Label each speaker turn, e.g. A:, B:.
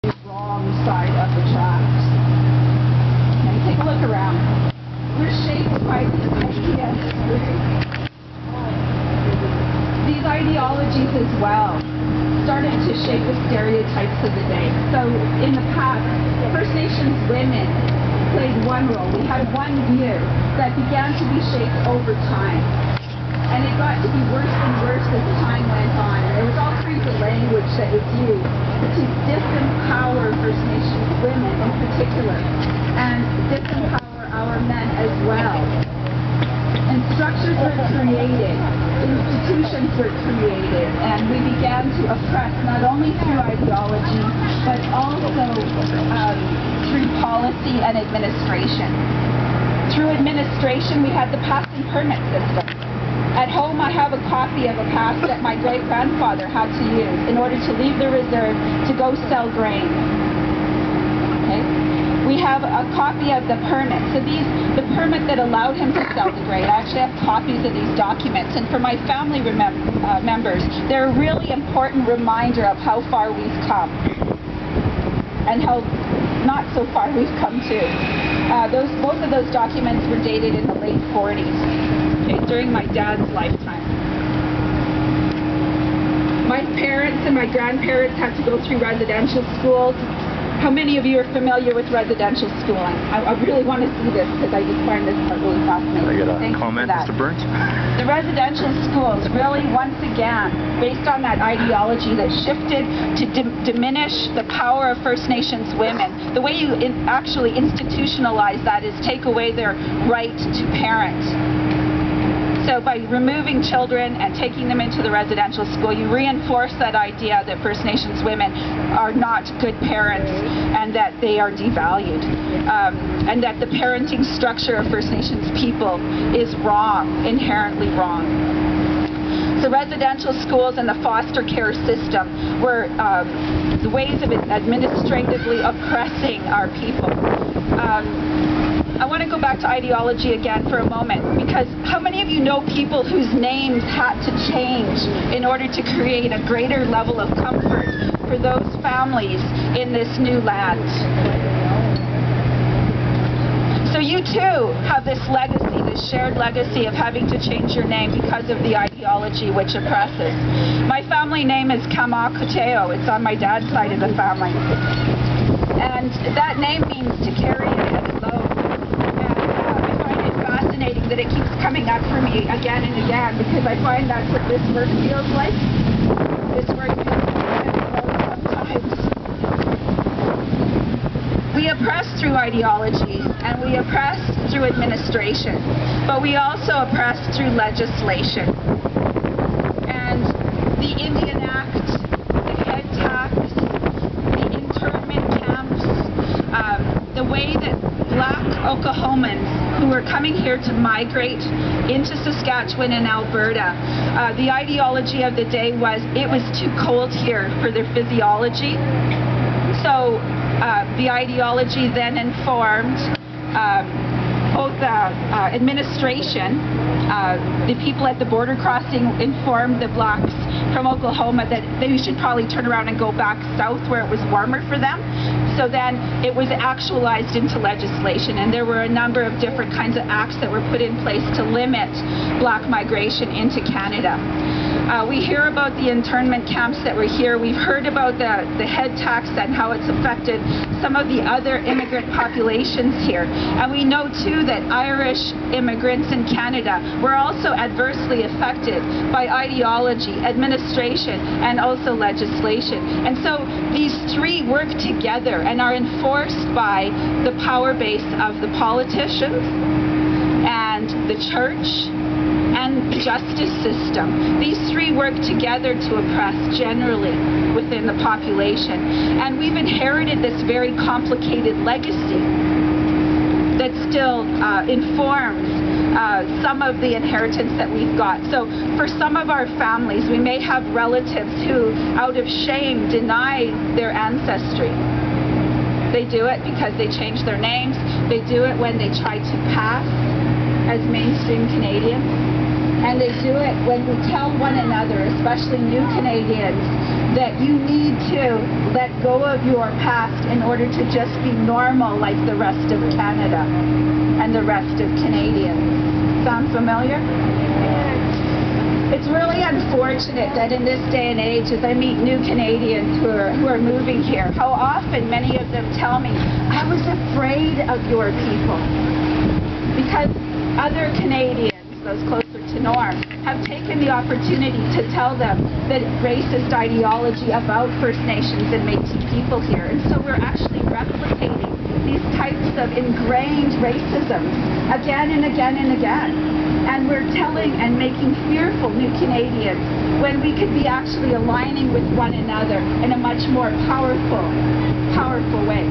A: the wrong side of the tracks. And take a look around. We're shaped by these ideas. These ideologies as well started to shape the stereotypes of the day. So in the past, First Nations women played one role. We had one view that began to be shaped over time. And it got to be worse and worse as time went on. And there was all kinds of language that was used to disempower First Nations women in particular, and disempower our men as well. And structures were created, institutions were created, and we began to oppress not only through ideology, but also through policy and administration. Through administration, we had the pass and permit system. At home, I have a copy of a pass that my great-grandfather had to use in order to leave the reserve to go sell grain. Okay? We have a copy of the permit. So the permit that allowed him to sell the grain. I actually have copies of these documents. And for my family members, they're a really important reminder of how far we've come and how not so far we've come too. Both of those documents were dated in the late 40s. During my dad's lifetime. My parents and my grandparents had to go through residential schools. How many of you are familiar with residential schooling? I really want to see this because I just find this part really fascinating.
B: Can I get a comment, Mr. Burns?
A: The residential schools really, once again, based on that ideology that shifted to diminish the power of First Nations women, the way you actually institutionalize that is take away their right to parent. So by removing children and taking them into the residential school, you reinforce that idea that First Nations women are not good parents and that they are devalued. And that the parenting structure of First Nations people is wrong, inherently wrong. So residential schools and the foster care system were the ways of administratively oppressing our people. I want to go back to ideology again for a moment, because how many of you know people whose names had to change in order to create a greater level of comfort for those families in this new land? So you too have this legacy, this shared legacy of having to change your name because of the ideology which oppresses. My family name is Kamakoteo. It's on my dad's side of the family. And that name means to carry a heavy load. That it keeps coming up for me again and again, because I find that's what this work feels like. This work feels like sometimes. We oppress through ideology and we oppress through administration, but we also oppress through legislation. And the Indian Act, the head tax, the internment camps, the way that Black Oklahomans who were coming here to migrate into Saskatchewan and Alberta, the ideology of the day was it was too cold here for their physiology. So the ideology then informed both administration, the people at the border crossing informed the Blacks from Oklahoma that they should probably turn around and go back south where it was warmer for them. So then it was actualized into legislation, and there were a number of different kinds of acts that were put in place to limit Black migration into Canada. We hear about the internment camps that were here. We've heard about the head tax and how it's affected some of the other immigrant populations here. And we know too that Irish immigrants in Canada were also adversely affected by ideology, administration, and also legislation. And so these three work together and are enforced by the power base of the politicians and the church and the justice system. These three work together to oppress generally within the population. And we've inherited this very complicated legacy that still informs some of the inheritance that we've got. So for some of our families, we may have relatives who, out of shame, deny their ancestry. They do it because they change their names. They do it when they try to pass as mainstream Canadians. And they do it when we tell one another, especially new Canadians, that you need to let go of your past in order to just be normal like the rest of Canada and the rest of Canadians. Sound familiar? It's really unfortunate that in this day and age, as I meet new Canadians who are moving here, how often many of them tell me, I was afraid of your people. Because other Canadians, those closer to Norm, have taken the opportunity to tell them that racist ideology about First Nations and Métis people here. And so we're actually replicating these types of ingrained racism again and again and again. And we're telling and making fearful new Canadians when we could be actually aligning with one another in a much more powerful way.